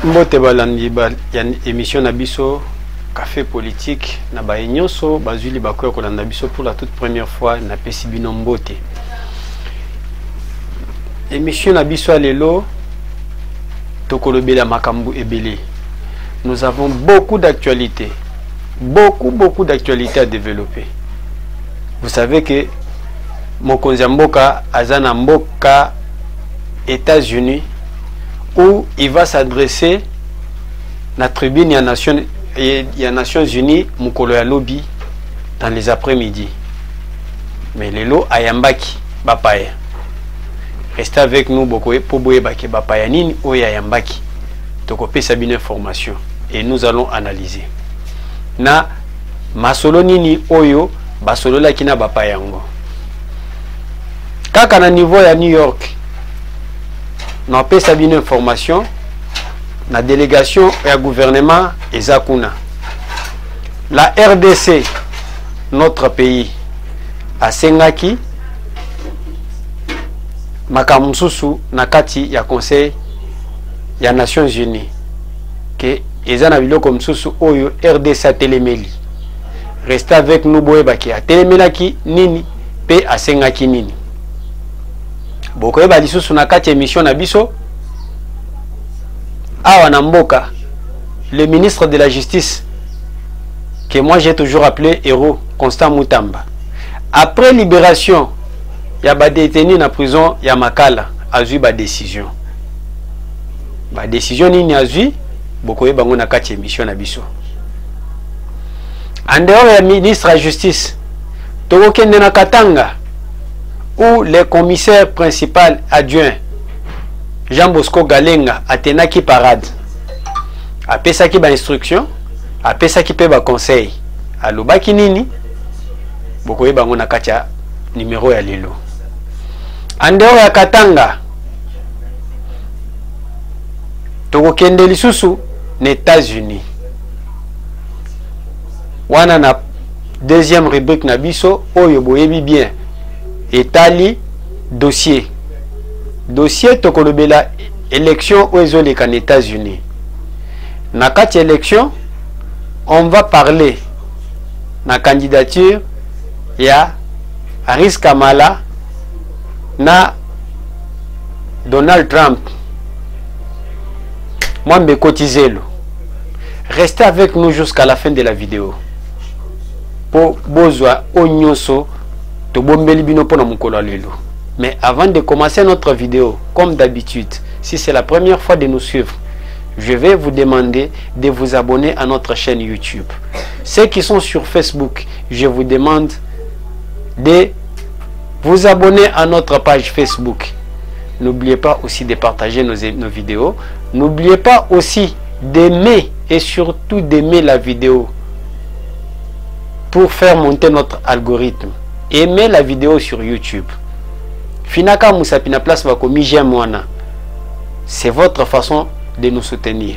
Mbote balandi ya émission na biso café politique na ba nyonso bazuli bakoya kolanda biso pour la toute première fois na pesi bino mbote. Émission na biso lelo tokolobela makambu ebele. Nous avons beaucoup d'actualités. Beaucoup d'actualités à développer. Vous savez que Mokonzi Mboka azana Mboka États-Unis où il va s'adresser à la tribune des Nations Unies mukolo ya lobby dans les après-midi. Mais les lots ayambaki bapaya. Restez avec nous beaucoup pour boye baki bapaya nini oya yambaki. Tokopé sabine information et nous allons analyser. Na masolo nini oyo basolo la kina bapaya ngo. Kaka na niveau ya New York. Na pe sabine information la délégation et le gouvernement Ezakuna. La RDC, notre pays, à Sengaki, Makamususu, Nakati, ya Conseil, ya Nations Unies. Que Ezana Biloko Msusu, Oyo, RDC Telemeli. Restez avec nous, Boebaki, à Telemelaki, Nini, P à Sengaki Nini. Bokoye Balisusu, Nakati, émission Nabiso. Awa Mboka, le ministre de la Justice, que moi j'ai toujours appelé héros, Constant Mutamba. Après libération, il y a des détenus dans la prison, il y a Makala, a eu une décision. La décision ni a eu, beaucoup de gens ont fait émission à Bisso. En dehors du ministre de la Justice, Togokende na Katanga, où le commissaire principal adjoint, Jean Bosco Galenga a tenaki parade. A pesaki ba instruction, a pesaki pe ba conseil. A lobaki nini? Bokoye bango na kacha numéro ya lelo. Andeo ya Katanga. Toko kende lisusu na États-Unis. Wana na deuxième rubrique na biso oyo boyebi bien. Etali dossier. Dossier tokolobela élection aux États-Unis. Na kati élection, on va parler na candidature ya Harris Kamala na Donald Trump. Moi me cotiselo. Restez avec nous jusqu'à la fin de la vidéo. Po bozwa onyoso to bombeli bino pona mukolo lelo. Mais avant de commencer notre vidéo, comme d'habitude, si c'est la première fois de nous suivre, je vais vous demander de vous abonner à notre chaîne YouTube. Ceux qui sont sur Facebook, je vous demande de vous abonner à notre page Facebook. N'oubliez pas aussi de partager nos vidéos. N'oubliez pas aussi d'aimer et surtout d'aimer la vidéo pour faire monter notre algorithme. Aimez la vidéo sur YouTube. Finaka Moussapina place va komi j'aime wana. C'est votre façon de nous soutenir.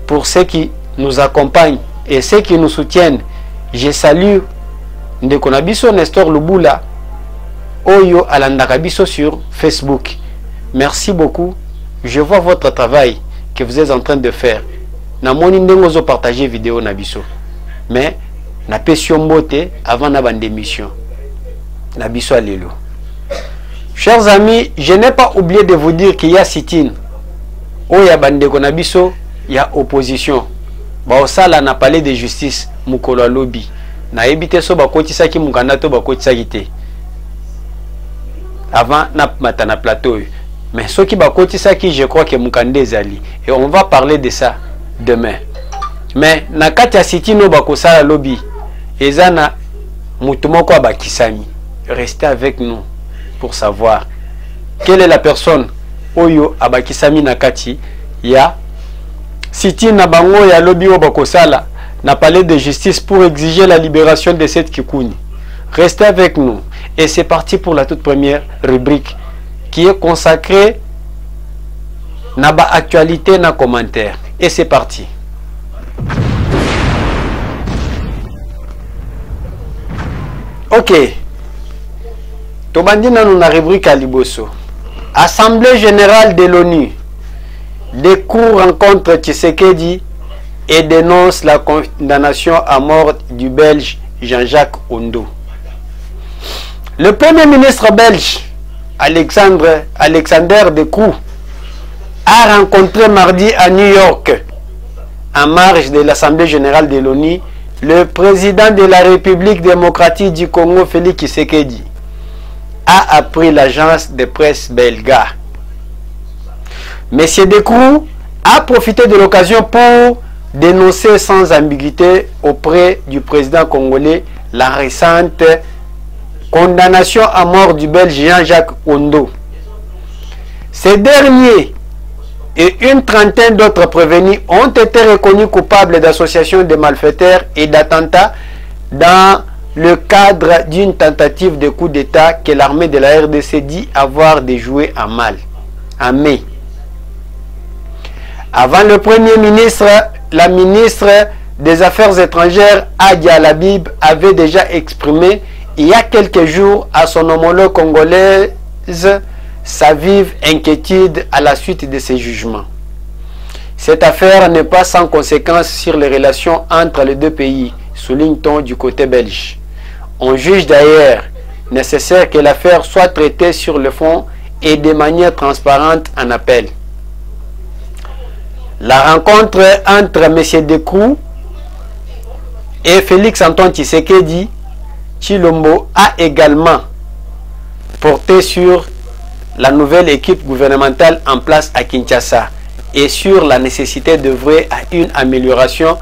Pour ceux qui nous accompagnent et ceux qui nous soutiennent, je salue Ndekonabiso Nestor Lubula Oyo Alandakabiso sur Facebook. Merci beaucoup. Je vois votre travail que vous êtes en train de faire. Na moni ndengozo partager vidéo nabiso. Mais na pesio mbote avant na bande émission. Nabiso alelo. Chers amis, je n'ai pas oublié de vous dire qu'il y a sit-in. Oh, il y a bandeko nabiso, il y a opposition. Ba osala na palais de justice mukolo lobby. Na ebité so ba kotisaki mukanda to ba kotisaki te. Avant na matana plateau. Mais ceux qui ba kotisaki, je crois que mukande ezali et on va parler de ça demain. Mais na kati ya sit-in no ba kosala lobby. Ezana mutumoko abakisami. Restez avec nous pour savoir quelle est la personne oyo abakisami nakati ya siti na bango ya lobby obakosala na palais de justice pour exiger la libération de cette Kikuni. Restez avec nous et c'est parti pour la toute première rubrique qui est consacrée na ba actualité na commentaire et c'est parti. OK. Tobandi na rubrique à Liboso. Assemblée générale de l'ONU. Dekrou rencontre Tshisekedi et dénonce la condamnation à mort du Belge Jean-Jacques Ondo. Le Premier ministre belge, Alexander Dekrou, a rencontré mardi à New York, en marge de l'Assemblée générale de l'ONU, le président de la République démocratique du Congo, Félix Tshisekedi, a appris l'agence de presse belga. M. Dekrou a profité de l'occasion pour dénoncer sans ambiguïté auprès du président congolais la récente condamnation à mort du Belge Jean-Jacques Ondo. Ces derniers et une trentaine d'autres prévenus ont été reconnus coupables d'association de malfaiteurs et d'attentats dans le cadre d'une tentative de coup d'État que l'armée de la RDC dit avoir déjoué en mai. Avant le Premier ministre, la ministre des Affaires étrangères, Adia Labib, avait déjà exprimé il y a quelques jours à son homologue congolaise sa vive inquiétude à la suite de ces jugements. Cette affaire n'est pas sans conséquence sur les relations entre les deux pays, souligne-t-on du côté belge. On juge d'ailleurs nécessaire que l'affaire soit traitée sur le fond et de manière transparente en appel. La rencontre entre M. Dekrou et Félix Antoine Tshisekedi Tshilombo a également porté sur la nouvelle équipe gouvernementale en place à Kinshasa et sur la nécessité d'œuvrer à une amélioration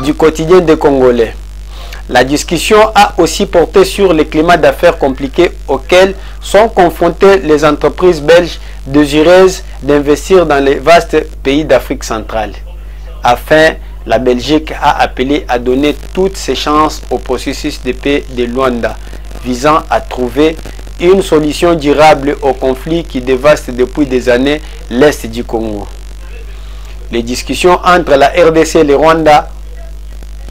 du quotidien des Congolais. La discussion a aussi porté sur le climat d'affaires compliqué auquel sont confrontées les entreprises belges désireuses d'investir dans les vastes pays d'Afrique centrale. Enfin, la Belgique a appelé à donner toutes ses chances au processus de paix de Luanda, visant à trouver une solution durable au conflit qui dévaste depuis des années l'Est du Congo. Les discussions entre la RDC et le Rwanda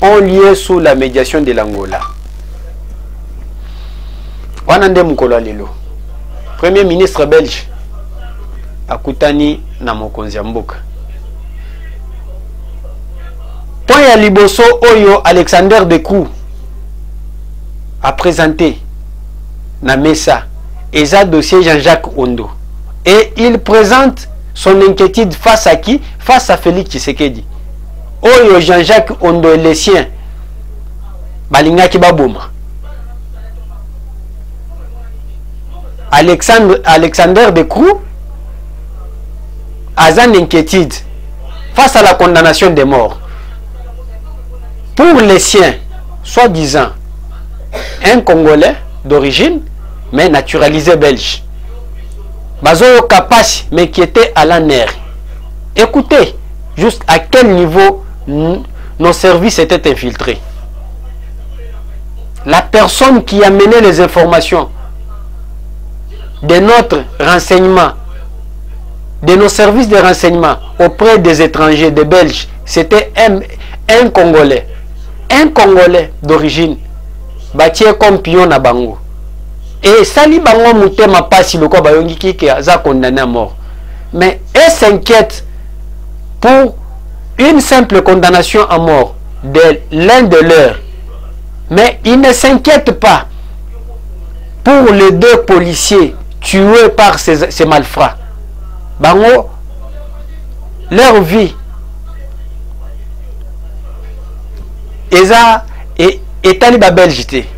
ont lieu sous la médiation de l'Angola. Wanande Mukolo lelo. Premier ministre belge akutani na mokonzi ya mboka. Point ya liboso oyo Alexander Dekrou a présenté na mesa eza dossier Jean-Jacques Ondo et il présente son inquiétude face à qui? Face à Félix Tshisekedi. Oyo Jean-Jacques Ondo et les siens balingaki baboma. Alexander Dekrou a une inquiétude face à la condamnation des morts. Pour les siens, soi-disant un Congolais d'origine, mais naturalisé belge. Bazoyo Kapashi, mais qui était à la nerf. Écoutez, jusqu'à quel niveau nos services étaient infiltrés. La personne qui a mené les informations de notre renseignement, de nos services de renseignement auprès des étrangers, des Belges, c'était un Congolais. Un Congolais d'origine. Bâti comme pion na bango. Et sali bango mutema pasi le quoi bayongi qui a condamné à mort. Mais elle s'inquiète pour une simple condamnation à mort de l'un de leurs. Mais il ne s'inquiète pas pour les deux policiers tués par ces malfrats. Bango, leur vie est taliba belgité.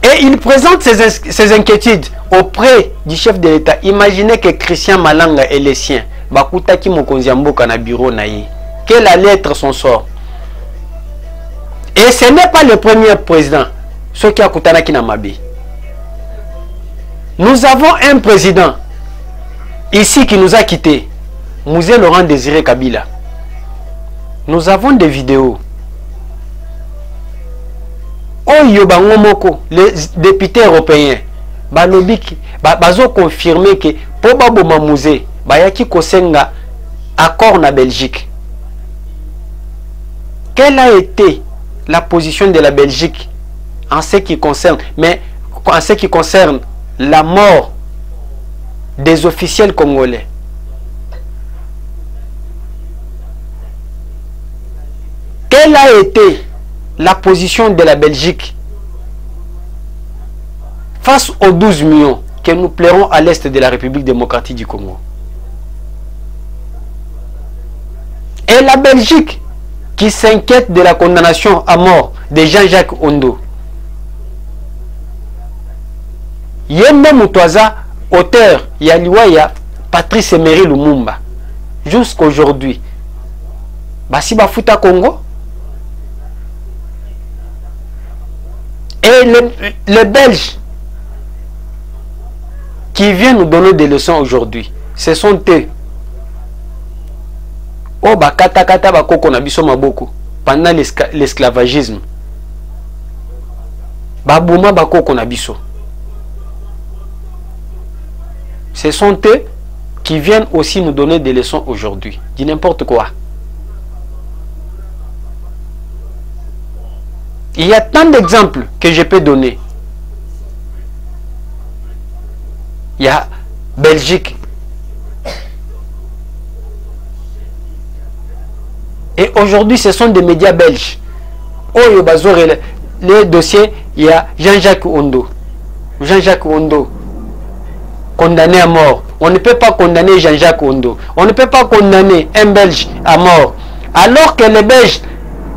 Et il présente ses inquiétudes auprès du chef de l'État. Imaginez que Christian Malanga et les siens bakutaki mokonzi mboka na bureau na ye. Quel allait être son sort? Et ce n'est pas le premier président, ce qui a kutanaki na mabe. Nous avons un président ici qui nous a quittés, Mouzé Laurent Désiré Kabila. Nous avons des vidéos. Oyo bango moko, les députés européens, balobiki, bazo confirmer que po baboma Mouzé, bayaki kosenga accord na Belgique. Quelle a été la position de la Belgique en ce qui concerne, mais en ce qui concerne la mort des officiels congolais? a été la position de la Belgique face aux 12 millions que nous plairons à l'est de la République démocratique du Congo? Et la Belgique qui s'inquiète de la condamnation à mort de Jean-Jacques Ondo. Yembe Moutouaza, auteur Yaliwaya Patrice Emery Lumumba, jusqu'aujourd'hui, Basi Bafuta Congo. Et les Belges qui viennent nous donner des leçons aujourd'hui, ce sont eux. Oh bakata kata bakoko na biso maboko pendant l'esclavagisme. Babuma bakoko na biso. Ce sont eux qui viennent aussi nous donner des leçons aujourd'hui. Dis n'importe quoi. Il y a tant d'exemples que je peux donner. Il y a Belgique. Et aujourd'hui, ce sont des médias belges. Oh, les dossiers, il y a Jean-Jacques Ondo. Jean-Jacques Ondo, condamné à mort. On ne peut pas condamner Jean-Jacques Ondo. On ne peut pas condamner un Belge à mort. Alors que les Belges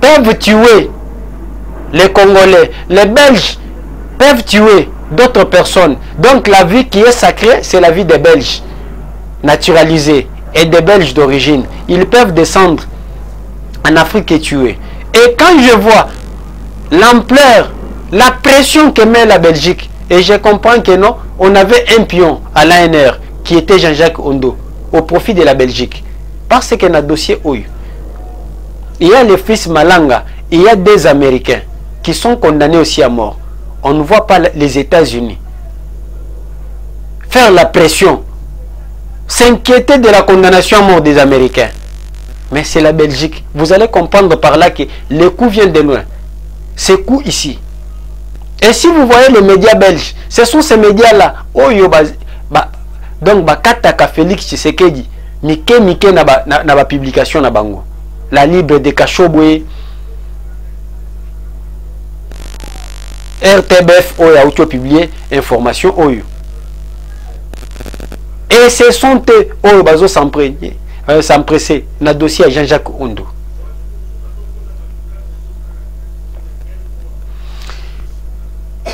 peuvent tuer les Congolais. Les Belges peuvent tuer d'autres personnes. Donc la vie qui est sacrée, c'est la vie des Belges naturalisés et des Belges d'origine. Ils peuvent descendre en Afrique et tuer. Et quand je vois l'ampleur, la pression que met la Belgique, et je comprends que non, on avait un pion à l'ANR qui était Jean-Jacques Ondo au profit de la Belgique. Parce que dans le dossier OU, il y a les fils Malanga, il y a des Américains qui sont condamnés aussi à mort. On ne voit pas les États-Unis faire la pression, s'inquiéter de la condamnation à mort des Américains. Mais c'est la Belgique. Vous allez comprendre par là que le coup vient de loin. Ce coup ici. Et si vous voyez les médias belges, ce sont ces médias-là. Donc, Kataka Félix Tshisekedi, Mike na ba publication na bango. La Libre de Kachobwe, RTBF, Oya, où tu as publié information, Oyo. Et ce sont eux, Oyo, Bazo s'empresser dans le dossier à Jean-Jacques Ondo.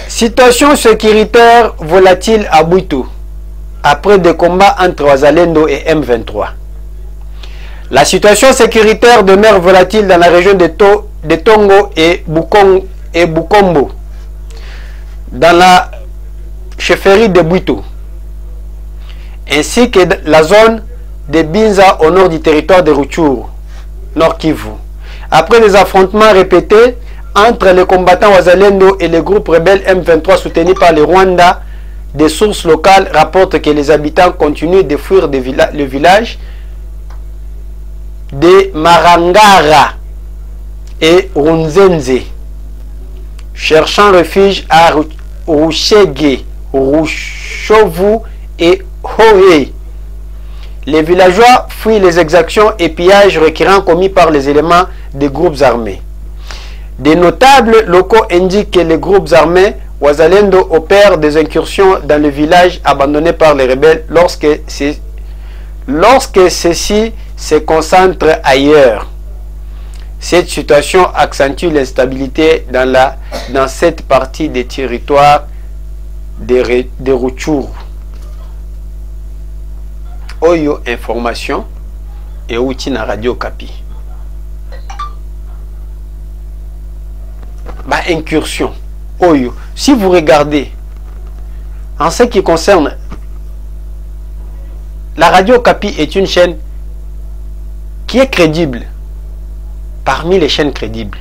Situation sécuritaire volatile à Bouitou après des combats entre Wazalendo et M23. La situation sécuritaire demeure volatile dans la région de Tongo et Bukombo, dans la chefferie de Bouitou, ainsi que la zone de Binza au nord du territoire de Rutshuru, Nord Kivu. Après des affrontements répétés entre les combattants Wazalendo et les groupes rebelles M23 soutenus par le Rwanda, des sources locales rapportent que les habitants continuent de fuir le village de Marangara et Runzenze, cherchant refuge à Rushege, Rushovu et Hohe. Les villageois fuient les exactions et pillages récurrents commis par les éléments des groupes armés. Des notables locaux indiquent que les groupes armés Wazalendo opèrent des incursions dans le village abandonné par les rebelles lorsque ceux-ci se concentrent ailleurs. Cette situation accentue l'instabilité dans cette partie des territoires de Rutshuru. Oyo information et outil na Radio Kapi. Incursion. Oyo. Si vous regardez en ce qui concerne la Radio Kapi est une chaîne qui est crédible parmi les chaînes crédibles.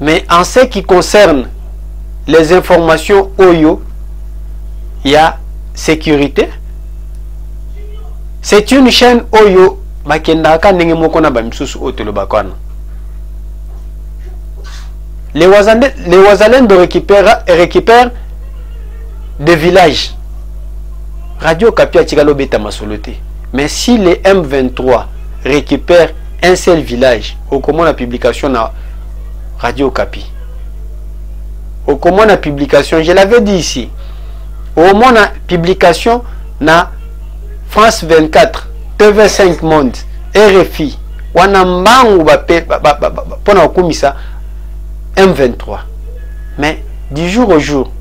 Mais en ce qui concerne les informations Oyo, il y a sécurité. C'est une chaîne Oyo bakendaka ndenge moko na bamisusu otelo bakwana. Les Wazalendo récupèrent des villages. Radio Kapi a tigalo beta masoloté. Mais si les M23 récupèrent un seul village, au comment la publication Radio Okapi. Au comment la publication, je l'avais dit ici. Au moins la publication na France 24, TV5 Monde, RFI, wanambangu pona okumisa M23. Mais du jour au jour,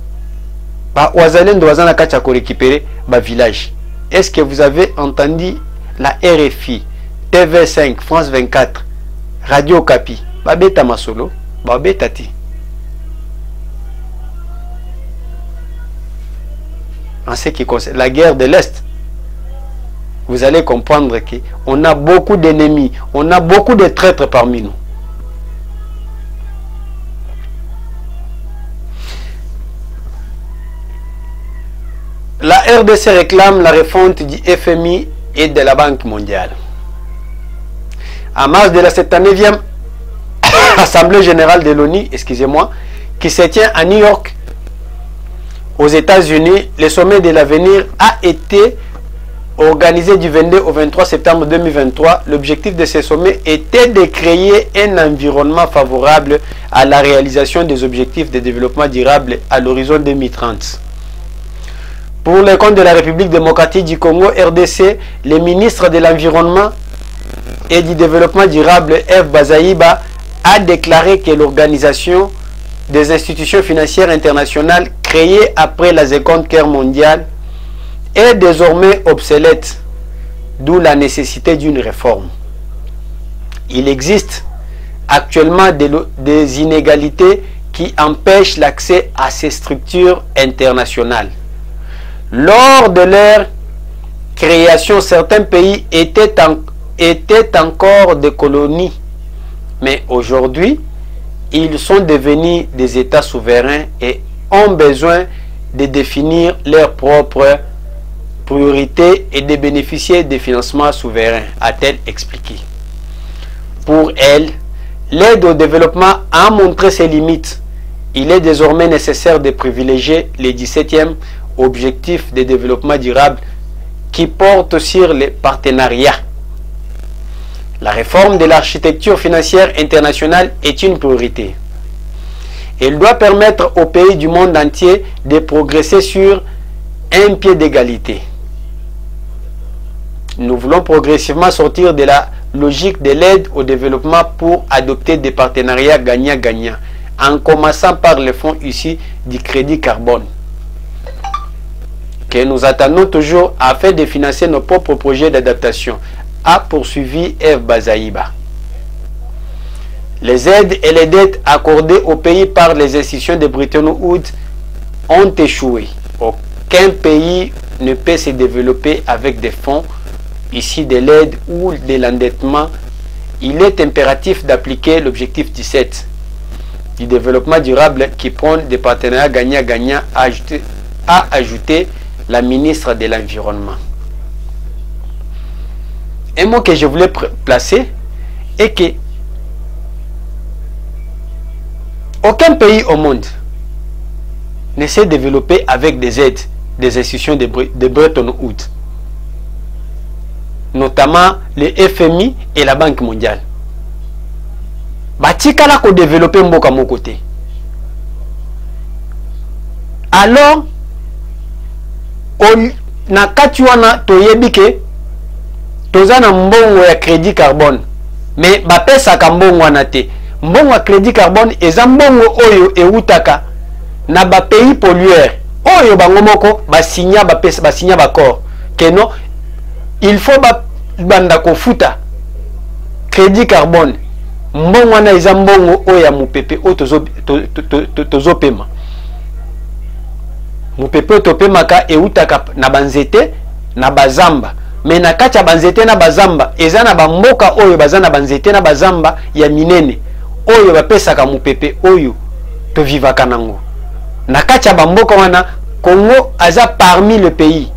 wazalendo wazana kacha ko récupérer village. Est-ce que vous avez entendu la RFI, TV5, France 24, Radio Okapi, babeta masolo, babeta ti. En ce qui concerne la guerre de l'Est, vous allez comprendre qu'on a beaucoup d'ennemis, on a beaucoup de traîtres parmi nous. La RDC réclame la refonte du FMI et de la Banque mondiale. En mars de la 79e Assemblée générale de l'ONU, excusez-moi, qui se tient à New York, aux États-Unis, le sommet de l'avenir a été organisé du 22 au 23 septembre 2023. L'objectif de ce sommet était de créer un environnement favorable à la réalisation des objectifs de développement durable à l'horizon 2030. Pour le compte de la République démocratique du Congo, RDC, le ministre de l'Environnement et du Développement durable, F. Bazaïba, a déclaré que l'organisation des institutions financières internationales créées après la Seconde Guerre mondiale est désormais obsolète, d'où la nécessité d'une réforme. Il existe actuellement des inégalités qui empêchent l'accès à ces structures internationales. Lors de leur création, certains pays étaient encore des colonies, mais aujourd'hui, ils sont devenus des États souverains et ont besoin de définir leurs propres priorités et de bénéficier des financements souverains, a-t-elle expliqué. Pour elle, l'aide au développement a montré ses limites. Il est désormais nécessaire de privilégier les 17e objectifs de développement durable qui portent sur les partenariats. La réforme de l'architecture financière internationale est une priorité. Elle doit permettre aux pays du monde entier de progresser sur un pied d'égalité. Nous voulons progressivement sortir de la logique de l'aide au développement pour adopter des partenariats gagnant-gagnant, en commençant par le fonds issu du crédit carbone, que nous attendons toujours afin de financer nos propres projets d'adaptation, a poursuivi F. Bazaïba. Les aides et les dettes accordées au pays par les institutions de Bretton Woods ont échoué. Aucun pays ne peut se développer avec des fonds issus de l'aide ou de l'endettement. Il est impératif d'appliquer l'objectif 17 du développement durable qui prône des partenariats gagnant-gagnant, a ajouté la ministre de l'Environnement. Un mot que je voulais placer est que aucun pays au monde ne s'est développé avec des aides des institutions de Bretton Woods, notamment le FMI et la Banque mondiale. Batikala ko développer mboka mon côté. Alors, na kati wana toyebike tozana mbongo ya crédit carbone, mais bapesaka mbongo wana te. Mbongo ya crédit carbone eza mbongo oyo eutaka na ba pays pollueur oyo bango moko basinya bapesa basinya bakor que non, il faut banda kofuta crédit carbone. Mbongo wana eza mbongo oyo ya mupepe o tozopema. Mupepe topemaka eutaka na banzete na bazamba, mais na kati ya banzete na bazamba eza na bamboka oyo bazana banzete na bazamba ya minene oyo bapesaka mupepe oyo tovivaka nango. Na kati ya bamboka wana Congo aza parmi le pays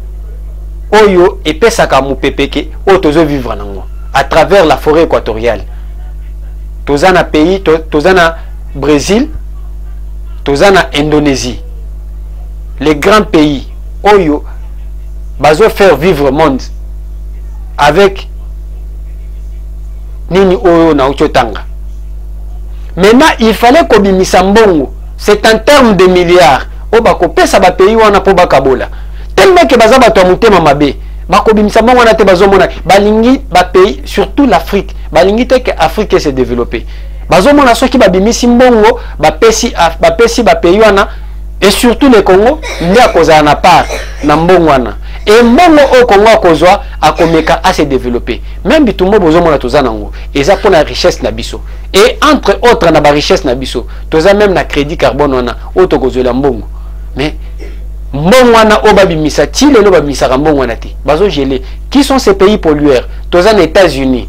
oyo epesaka mupepe ke oyo tozo vivre nango à travers la forêt équatoriale. Tozana pays, tozana Brésil, tozana Indonésie. Les grands pays oyo bazo faire vivre monde avec nini oyo na uchotanga. Maintenant, il fallait kobimisa mbongo. C'est en termes de milliards. O bako pesa ba pays wana po bakabola. Tellement que baza bato mutema mabe. Bako bimisa mbongo wana te bazomona. Balingi ba pays, surtout l'Afrique. Balingi te que Afrique se développer. Bazomona soki babimisi mbongo, ba pays wana et surtout le Congo, ndi akoza na part na mbongo wana. Et mbongo au Congo akozwa akomeka à se développer. Même bitumbo bozomona tozana ngo. Eza pour la richesse na biso. Et entre autres na ba richesse na biso, toza même na crédit carbone wana auto kozela mbongo. Mais mbongo wana obabimisa ti lelo babimisa mbongo wana te. Bazo gelé. Qui sont ces pays pollueurs? Toza na États-Unis.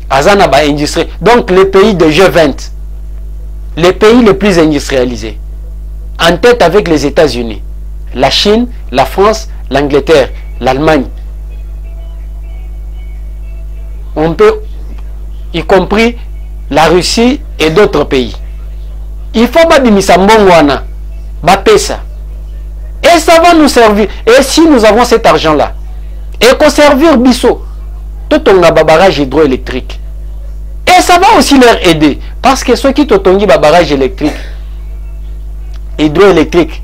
Azana ba industrie. Donc les pays de G20. Les pays les plus industrialisés. En tête avec les États-Unis. La Chine, la France, l'Angleterre, l'Allemagne. On peut, y compris la Russie et d'autres pays. Il faut pas bimisa mbongwana, bapesa. Et ça va nous servir. Et si nous avons cet argent-là, et qu'on servir biso, tout on a un barrage hydroélectrique. Et ça va aussi leur aider. Parce que ceux qui totongi ba barrage électrique, hydroélectrique,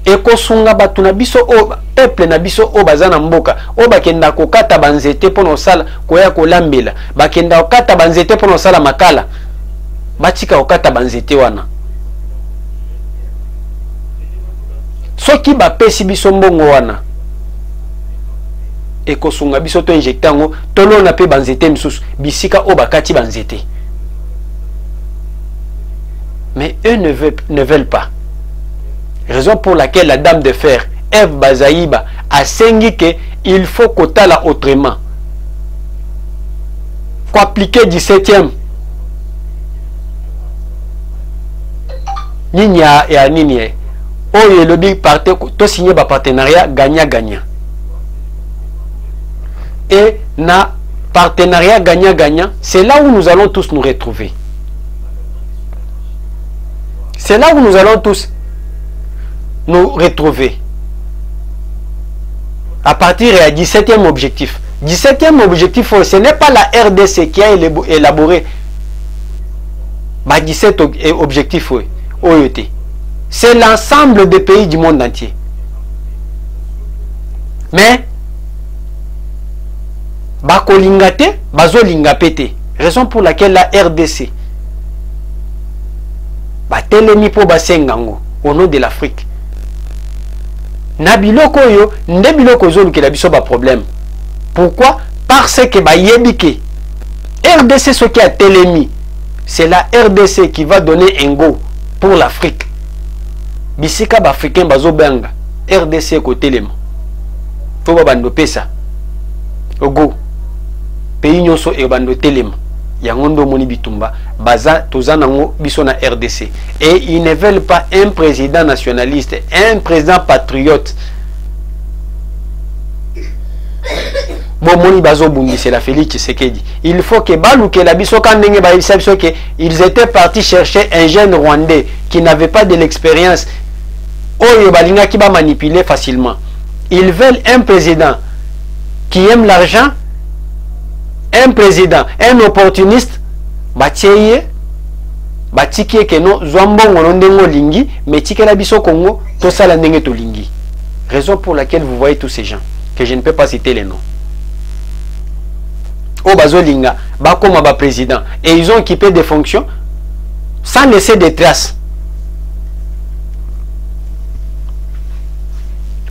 et kosunga batu na biso o peuple na biso o bazana mboka o bakenda kokata banzete pono sala koya kolambela bakenda kokata banzete pono sala makala batika kokata banzete wana soki bapesi biso mbongo wana e kosunga biso to injectango tolona pe banzete misusu bisika o bakati banzete. Mais eux ne veulent pas. Raison pour laquelle la dame de fer, Eve Bazaïba, a sengi que il faut kotala autrement. Faut appliquer 17e. Ninya et Ninya. Oh, le lobby partait, to signé un partenariat gagnant-gagnant. Et na partenariat gagnant-gagnant, c'est là où nous allons tous nous retrouver. C'est là où nous allons tous nous retrouver. À partir du 17e objectif. 17e objectif, ce n'est pas la RDC qui a élaboré 17 objectifs. C'est l'ensemble des pays du monde entier. Mais, bakolingate, bazolingapete. Raison pour laquelle la RDC batelemi po basengango au nom de l'Afrique. Na biloko yo, nde biloko zolu ke la biso ba problème. Pourquoi? Parce que ba yebike RDC ce qui a telemi, c'est la RDC qui va donner un go pour l'Afrique. Bisika ba africain bazo benga RDC ko telema. Fo ba bando pesa. Ogo. Pays nyonso e bando telema. Yangondo moni bitumba baza tozanango biso na RDC et ils ne veulent pas un président nationaliste, un président patriote. Bon moni bazo bungi c'est la Félix Tshisekedi. Il faut que baluke la biso kandenge ba biso que ils étaient partis chercher un jeune rwandais qui n'avait pas de l'expérience. Oyo balinga ki ba manipuler facilement. Ils veulent un président qui aime l'argent. Un président, un opportuniste, batieye, batiki que non, zombongo ndengo lingi, mais tike la biso Congo, tout ça la ndenge to lingi. Raison pour laquelle vous voyez tous ces gens, que je ne peux pas citer les noms. Au bazo linga, bakoma ba président, et ils ont occupé des fonctions sans laisser des traces.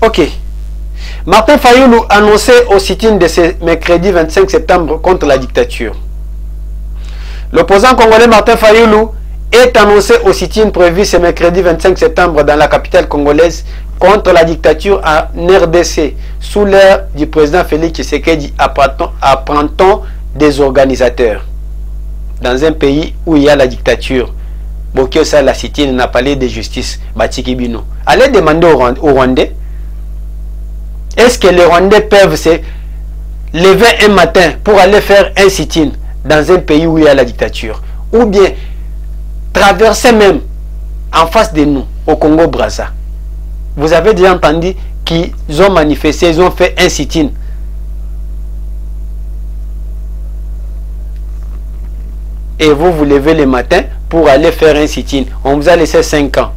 Ok. Martin Fayoulou annonçait au sit-in de ce mercredi 25 septembre contre la dictature. L'opposant congolais Martin Fayoulou est annoncé au sit-in prévu ce mercredi 25 septembre dans la capitale congolaise contre la dictature en RDC sous l'ère du président Félix Tshisekedi apprend-on des organisateurs. Dans un pays où il y a la dictature, Bokiosa la sit-in n'a parlé de justice, Batiki Bino. Allez demander aux Rwandais. Est-ce que les Rwandais peuvent se lever un matin pour aller faire un sit-in dans un pays où il y a la dictature? Ou bien traverser même en face de nous, au Congo-Brazza? Vous avez déjà entendu qu'ils ont manifesté, ils ont fait un sit-in. et vous vous levez le matin pour aller faire un sit-in. On vous a laissé 5 ans.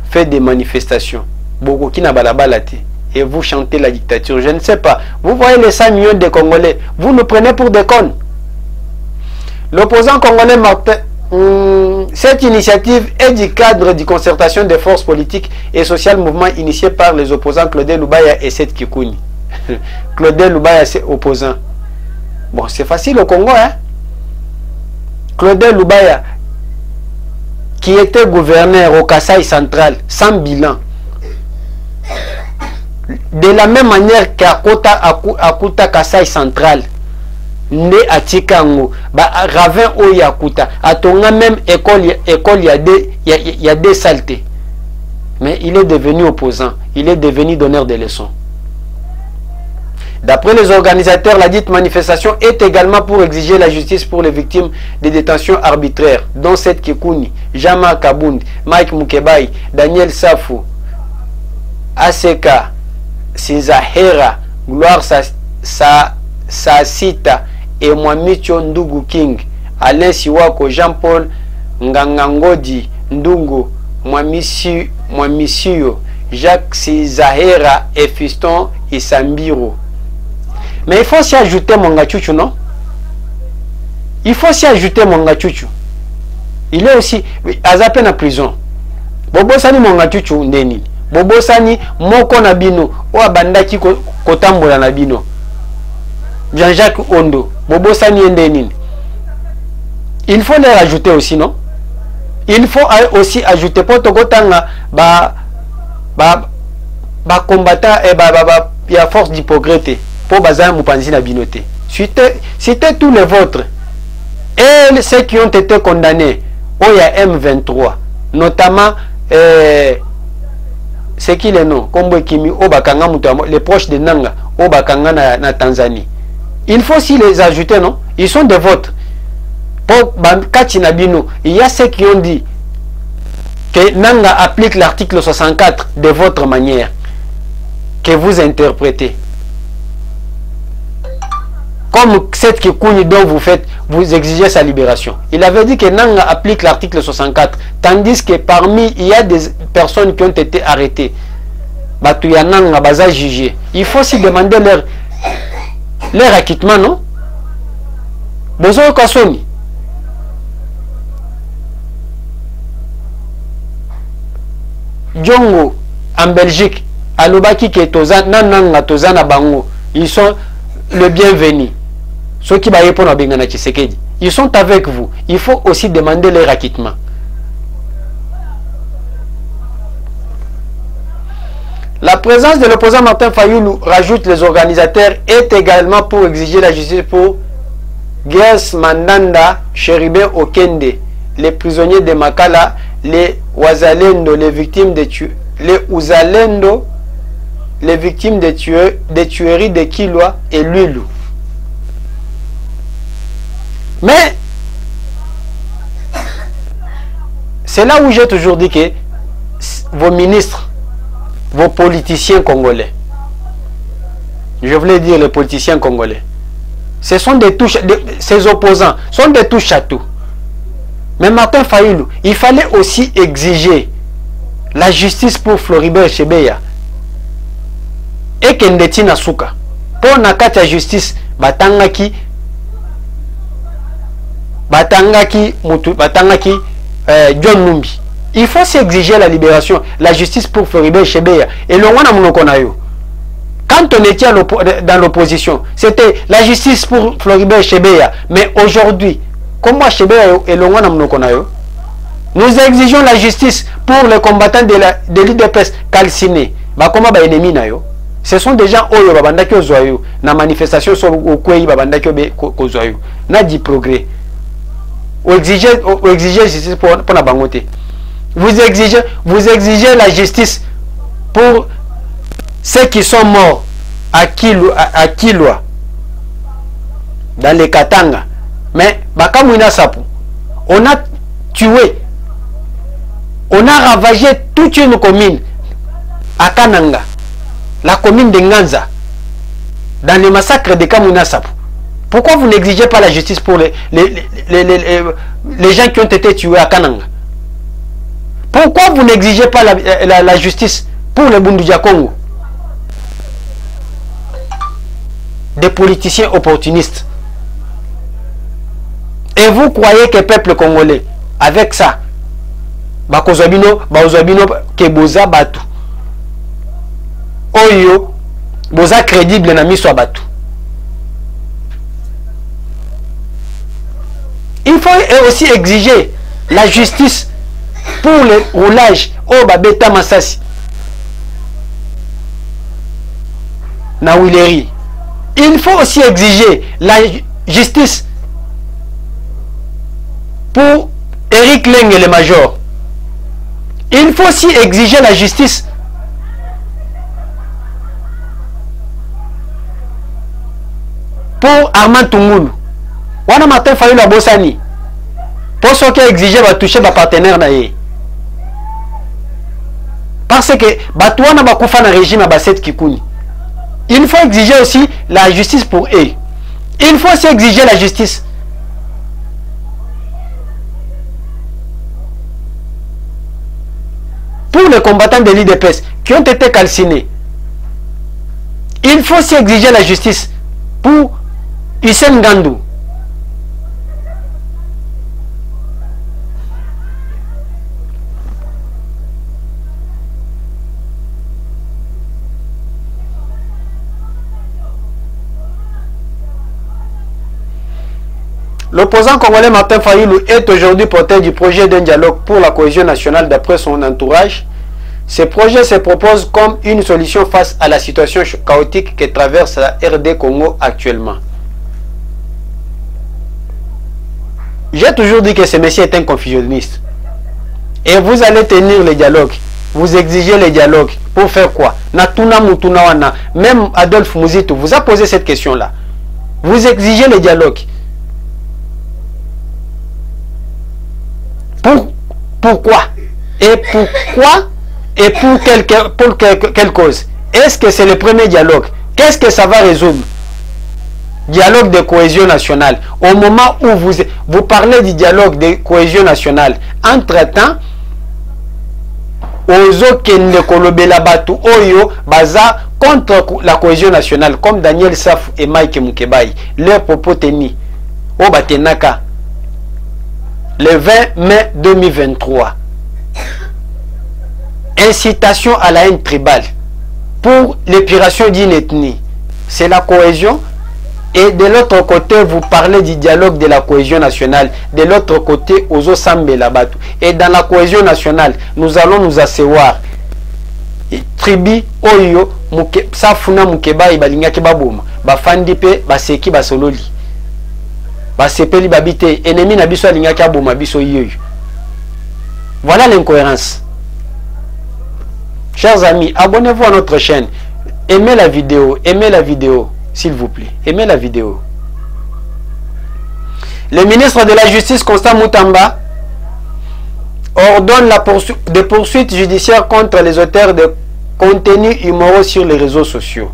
Faites des manifestations. Beaucoup qui n'a pas la balade. Et vous chantez la dictature. Je ne sais pas. Vous voyez les 5 millions de Congolais. Vous nous prenez pour des connes. L'opposant congolais Martin, cette initiative est du cadre de concertation des forces politiques et sociales, mouvement initié par les opposants Claudel Lubaya et Seth Kikouni. Claudel Lubaya, c'est opposant. Bon, c'est facile au Congo, hein. Claudel Lubaya, qui était gouverneur au Kasaï central, sans bilan. De la même manière qu'Akuta Kasaï central, né à Tikango, Ravin Oyakuta, à Tonga même école, il y a des saletés. Mais il est devenu opposant, il est devenu donneur de leçons. D'après les organisateurs, la dite manifestation est également pour exiger la justice pour les victimes des détentions arbitraires, dont Seth Kikouni, Jama Kabundi, Mike Mukebai, Daniel Safou, Aseka, Sinzahera, Gloire Sasita et Mwamicho Ndugu King, Alain Siwako, Jean-Paul Ngangangodi, Ndungo, Mwamisio, Jacques Sinzahera et Fiston Isambiro. Mais il faut s'y ajouter Monga Chuchu, non? Il faut s'y ajouter Monga Chuchu. Il est aussi à peine en prison. Bobo Sani Monga Chuchu ndeni. Bobo Sani Moko Nabino. O Abandaki Kotambola Nabino. Jean-Jacques Ondo. Bobo Sani ndeni. Il faut les rajouter aussi, non? Il faut aussi ajouter pour Togotanga combattant et il y a force d'hypocrite. Pour Bazar Moupanzi Nabinoté. C'était tous les vôtres. Et ceux qui ont été condamnés, il y a M23, notamment c'est qui les noms, Kombo Kimi, Obakanga Moutamo, les proches de Nanga, Obakanga na Tanzanie. Il faut aussi les ajouter, non? Ils sont des vôtres. Pour Kati Nabino, il y a ceux qui ont dit que Nanga applique l'article 64 de votre manière, que vous interprétez. Comme cette Kikouni dont vous exigez sa libération. Il avait dit que Nanga applique l'article 64, tandis que parmi, il y a des personnes qui ont été arrêtées. Batouya Nanga, Baza jugé. Il faut aussi demander leur acquittement, non? Bozo Kassoni. Djongo, en Belgique, Alobaki qui est Tozan, Nanga Tozana Bango, ils sont le bienvenu. Ceux qui répondent à Bengana Tshisekedi, ils sont avec vous. Il faut aussi demander leur acquittement. La présence de l'opposant Martin Fayoulou, rajoute les organisateurs, est également pour exiger la justice pour Guess Mandanda, Chéribé Okende, les prisonniers de Makala, les Ouazalendo, les victimes de les victimes des tueries de Kilwa et Lulu. Mais c'est là où j'ai toujours dit que vos ministres, vos politiciens congolais, je voulais dire les politiciens congolais, ce sont des touches, ces opposants sont des touches à tout. Mais Martin Fayoulou, il fallait aussi exiger la justice pour Floribert Chebeya et Kendeti Nasuka. Pour Nakata justice, Batangaki John Numbi. Il faut s'exiger la libération, la justice pour Floribert Chebeya. Et le Wana Monokonayo. Quand on était dans l'opposition, c'était la justice pour Floribert Chebeya. Mais aujourd'hui, comment Chebeya et le Wana Monokonayo? Nous exigeons la justice pour les combattants de l'IDPS calcinés. Comment ennemi nayo? Ce sont des gens oyo babandaki ozoyo na manifestation sur okwei babandaki ozoyo. Na dit progrès. Vous exigez justice pour la bangote. Vous exigez la justice pour ceux qui sont morts à Kilwa dans les Katanga. Mais Bakamouina Sapu, on a tué, on a ravagé toute une commune à Kananga, la commune de Nganza, dans le massacre de Kamouina Sapu. Pourquoi vous n'exigez pas la justice pour les gens qui ont été tués à Kananga? Pourquoi vous n'exigez pas la justice pour les Bunduja Congo? Des politiciens opportunistes. Et vous croyez que le peuple congolais, avec ça, Bakozabino, Keboza Batu, Oyo, Boza crédible na miso Batu. Il faut aussi exiger la justice pour le roulage au Babeta Massassi. Na Willery. Il faut aussi exiger la justice pour Eric Leng et le Major. Il faut aussi exiger la justice pour Armand Tungulu. Wana Martin Fayulu la Bossani. Pour ce qui est exigé, va toucher ma partenaire naé. Parce que Batouana va koufa na régime à Basset Kikouni. Il faut exiger aussi la justice pour eux. Il faut aussi exiger la justice pour les combattants de l'IDPS qui ont été calcinés. Il faut aussi exiger la justice pour Hissène Gandou. L'opposant congolais Martin Fayulu est aujourd'hui porteur du projet d'un dialogue pour la cohésion nationale d'après son entourage. Ce projet se propose comme une solution face à la situation chaotique que traverse la RD Congo actuellement. J'ai toujours dit que ce monsieur est un confusionniste. Et vous allez tenir les dialogues. Vous exigez les dialogues. Pour faire quoi? Natuna Mutuna Wana. Même Adolphe Mouzito vous a posé cette question-là. Vous exigez les dialogues. Pourquoi? Et pourquoi? Et pour quelle cause? Est-ce que c'est le premier dialogue? Qu'est-ce que ça va résoudre? Dialogue de cohésion nationale. Au moment où vous parlez du dialogue de cohésion nationale, entre-temps, Ozo Kende Kolobela Batu Oyo Baza contre la cohésion nationale, comme Daniel Saf et Mike Mukebai, leurs propos tenus au Batenaka le 20 mai 2023. Incitation à la haine tribale pour l'épuration d'une ethnie. C'est la cohésion. Et de l'autre côté, vous parlez du dialogue de la cohésion nationale. De l'autre côté, Ozo Sambe Labatu. Et dans la cohésion nationale, nous allons nous asseoir. Tribi, Oyo, Safuna Mukeba, Ibalingaki Babouma, Bafandipe, Baseki, Basololi. Basepeli Babite, ennemi Nabiso Alingaki Abouma, Biso Yoyo. Voilà l'incohérence. Chers amis, abonnez-vous à notre chaîne. Aimez la vidéo, s'il vous plaît. Aimez la vidéo. Le ministre de la Justice, Constant Moutamba, ordonne des poursuites judiciaires contre les auteurs de contenus immoraux sur les réseaux sociaux.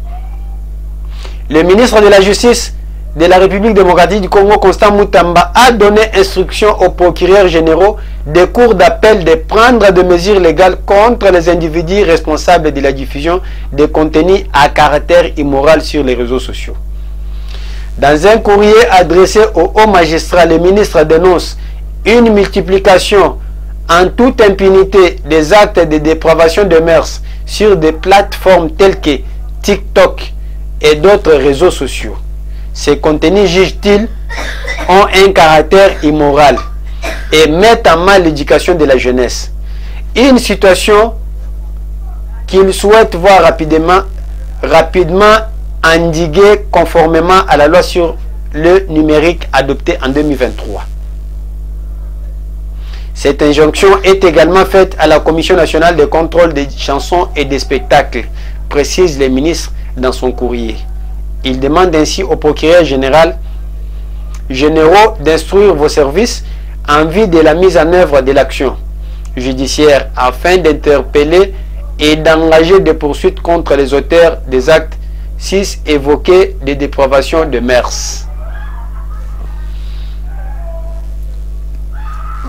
Le ministre de la Justice de la République démocratique du Congo, Constant Moutamba, a donné instruction aux procureurs généraux des cours d'appel de prendre des mesures légales contre les individus responsables de la diffusion de contenus à caractère immoral sur les réseaux sociaux. Dans un courrier adressé au haut magistrat, le ministre dénonce une multiplication en toute impunité des actes de dépravation de mœurs sur des plateformes telles que TikTok et d'autres réseaux sociaux. Ces contenus, juge-t-il, ont un caractère immoral et mettent en mal l'éducation de la jeunesse. Une situation qu'il souhaite voir rapidement endiguée conformément à la loi sur le numérique adoptée en 2023. Cette injonction est également faite à la Commission nationale de contrôle des chansons et des spectacles, précise le ministre dans son courrier. Il demande ainsi au procureur généraux d'instruire vos services en vue de la mise en œuvre de l'action judiciaire afin d'interpeller et d'engager des poursuites contre les auteurs des actes 6 évoqués de dépravation de mœurs.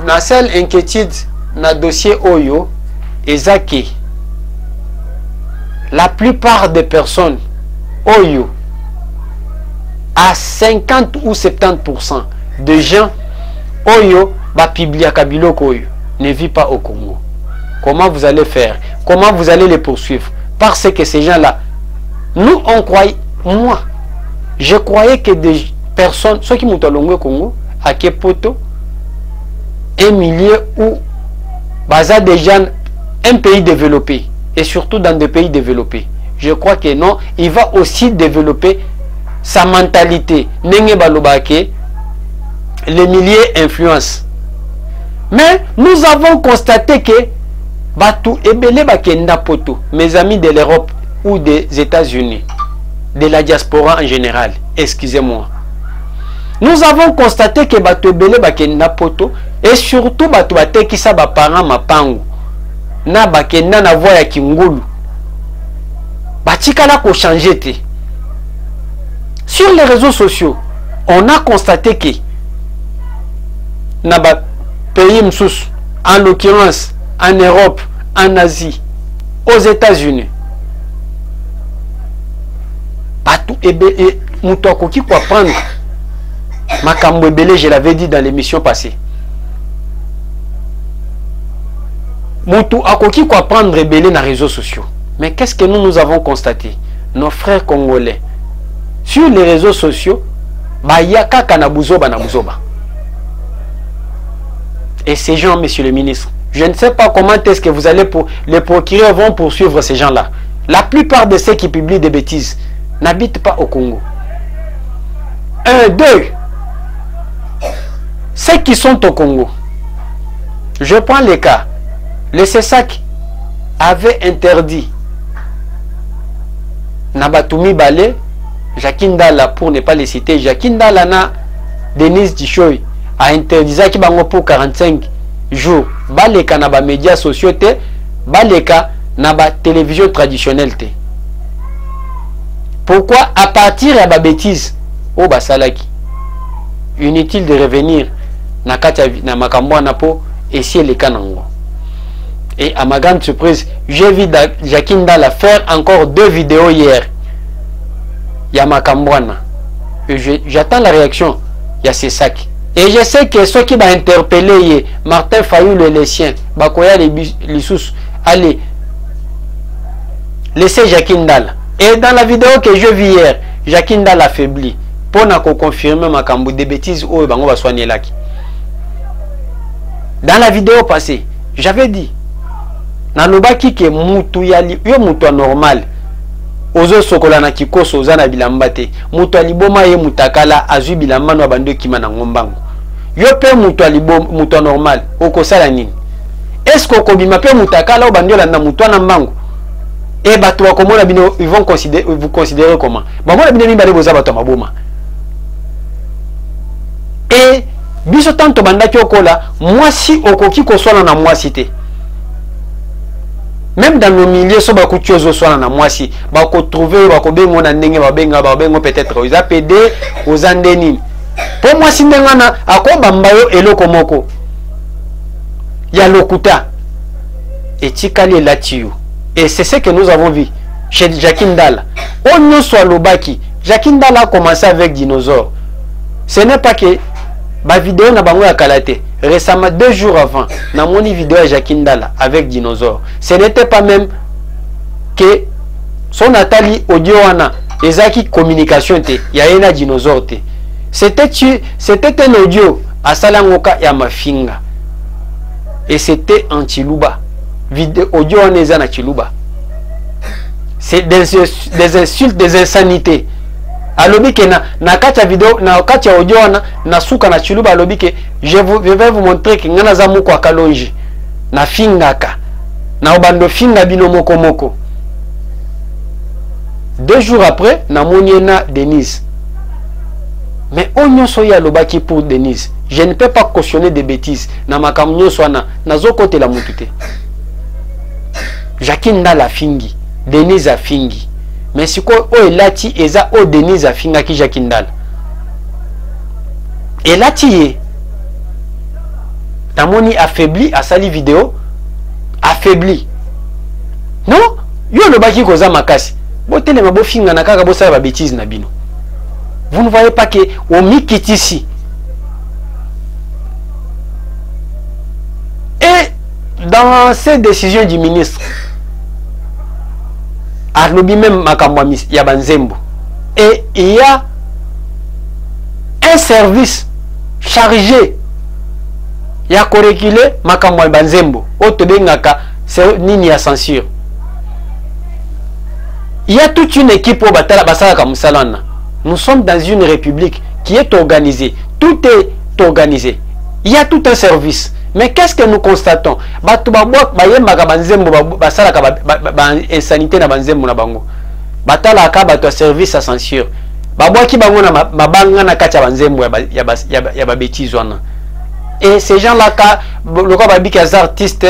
la seule inquiétude na dossier Oyo ezaki la plupart des personnes Oyo à 50 ou 70% de gens Oyo ba publier Kabiloko Oyo ne vit pas au Congo. Comment vous allez faire? Comment vous allez les poursuivre? Parce que ces gens-là, nous on croyait, moi, je croyais que des personnes, ceux qui m'ont au Congo, à Kepoto, un milieu où Baza des gens, un pays développé, et surtout dans des pays développés. Je crois que non, il va aussi développer sa mentalité. Nenge balobake, les milliers influencent. Mais nous avons constaté que Batou Ebele Bakenda Poto, mes amis de l'Europe ou des États-Unis, de la diaspora en général, excusez-moi. Nous avons constaté que Batou Ebele Bakenda Poto et surtout Batou Bate qui sa parents mapangu na Bakenda na voix ya Kingulu. Batikala ko changer te. Sur les réseaux sociaux, on a constaté que na ba pays msous, en l'occurrence en Europe, en Asie, aux États-Unis, Moutouakoki quoi prendre Makambo Ebele, je l'avais dit dans l'émission passée. Moutouakoki quoi prendre Ebele dans les réseaux sociaux. Mais qu'est-ce que nous avons constaté? Nos frères congolais sur les réseaux sociaux, Bayaka Kanabuzoba Nabuzoba. Et ces gens, monsieur le ministre, je ne sais pas comment est-ce que vous allez les procureurs vont poursuivre ces gens-là. La plupart de ceux qui publient des bêtises n'habitent pas au Congo. 1, 2. Ceux qui sont au Congo. Je prends les cas. Le CESAC avait interdit Nabatumi Balé, Jacquin Dala, pour ne pas les citer, Jacquin Dala na Denise Dishoy a interdit ça qui bango pour 45 jours. Baleka na ba médias sociaux te, baleka na ba télévision traditionnelle te. Pourquoi à partir de la bêtise au basalaki? Inutile de revenir na katia na makambo na po essayer les kanango. Et à ma grande surprise, j'ai vu Jacquin Dala faire encore 2 vidéos hier. Ya makambwana. J'attends la réaction. Il y a ces sacs. Et je sais que ceux qui vont interpeller Martin Fayoul et les siens, Bakoya les sous, allez, laissez Jacquin Dala. Et dans la vidéo que je vis hier, Jacquin Dala affaibli. Pour confirmer ma cambo des bêtises où on va soigner là. Dans la vidéo passée, j'avais dit, Nanobaki ke mutu yali, yo mutu normal. Ozo sokola na kikoso zana bilambate. Mutu aliboma ye mutakala azu bilamba no bando kima na ngombango. Yo pe mutu aliboma mutu normal. Oko sala nini? Est-ce que bima pe mutakala o bando la na mutu na mbango? Et bato wa komona bino ils vont vous considérer comment? Ba mona bino mibale boza bato maboma. Et biso tanto bandaki okola mwasi okoki koswana na mwasi te. Même dans nos milieux, so bako tiozo swana na mwasi, bako trouver bako bengo na ndenge babengo peut-être aux APD, aux andeni. Pour moi si ndengana ako bambayo eloko moko. Ya lokuta. Et tikali latiyo. Et c'est ce que nous avons vu chez Jacquin Dala. On ne soit lobaki. Jacquin Dala a commencé avec dinosaure. Ce n'est pas que ma vidéo na bango ya kalate. Récemment, 2 jours avant, dans mon vidéo à Jacquin Dala avec dinosaure, ce n'était pas même que son Nathalie audio wana ezaki communication te, ya ena dinosaure te. C'était un audio à Salangoka ya Mafinga. Et c'était en Chiluba. Vidéo audio wana eza na Chiluba. C'est des insultes, des insanités. Alobi ke na katia vidéo na katia audio na suka na Chiluba alobi ke je vais vous montrer que ngana za muko akalonji na fingaka na obando finga bino moko moko. 2 jours après na moniena Denise. Mais onyo soya lobaki pour Denise. Je ne peux pas cautionner des bêtises na makamnyo swana na zokote la mutute. Jacquin Dala fingi, Denise a fingi. Mais si quoi o elati eza o Denise a finga ki Jacquin Dala. Elati Tamoni affaibli à sali vidéo affaibli. Non, yo le baki koza makasi. Botele mabo finga na kaka bosa ba bêtise na bino. Vous ne voyez pas que au mikitisi. Et dans ces décisions du ministre, Arlobi même Makamwamis Yabanzembo, et il y a un service chargé il y a corrigé Makamwa Banzembo Otobengaka c'est nini à censure. Il y a toute une équipe au Batala Basala Kamusalana. Nous sommes dans une république qui est organisée. Tout est organisé. Il y a tout un service. Mais qu'est-ce que nous constatons? Insanité na Banzembo na bango. Batala ka bato service à censure. Babwaki bango na mabanga na kacha Banzembo ya ba bêtise wana. Et ces gens-là, les artistes,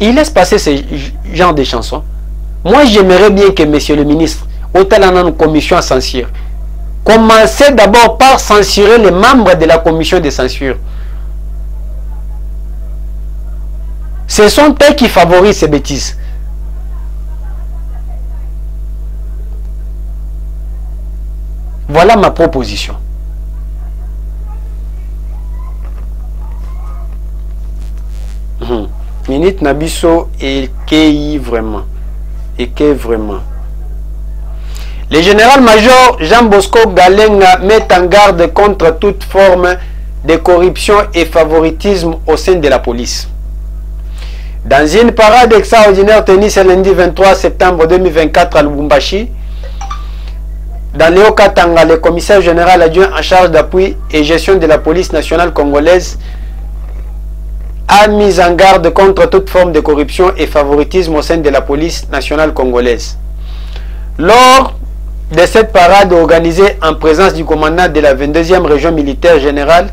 ils laissent passer ce genre de chansons. Moi, j'aimerais bien que monsieur le ministre, au talent une commission à censure, commencez d'abord par censurer les membres de la commission de censure. Ce sont eux qui favorisent ces bêtises. Voilà ma proposition. Minute Nabiso et qui vraiment. Et que vraiment. Le général-major Jean Bosco Galenga met en garde contre toute forme de corruption et favoritisme au sein de la police. Dans une parade extraordinaire tenue ce lundi 23 septembre 2024 à Lubumbashi, dans Léo Katanga, le commissaire général adjoint en charge d'appui et gestion de la police nationale congolaise a mis en garde contre toute forme de corruption et favoritisme au sein de la police nationale congolaise. Lors de cette parade organisée en présence du commandant de la 22e région militaire générale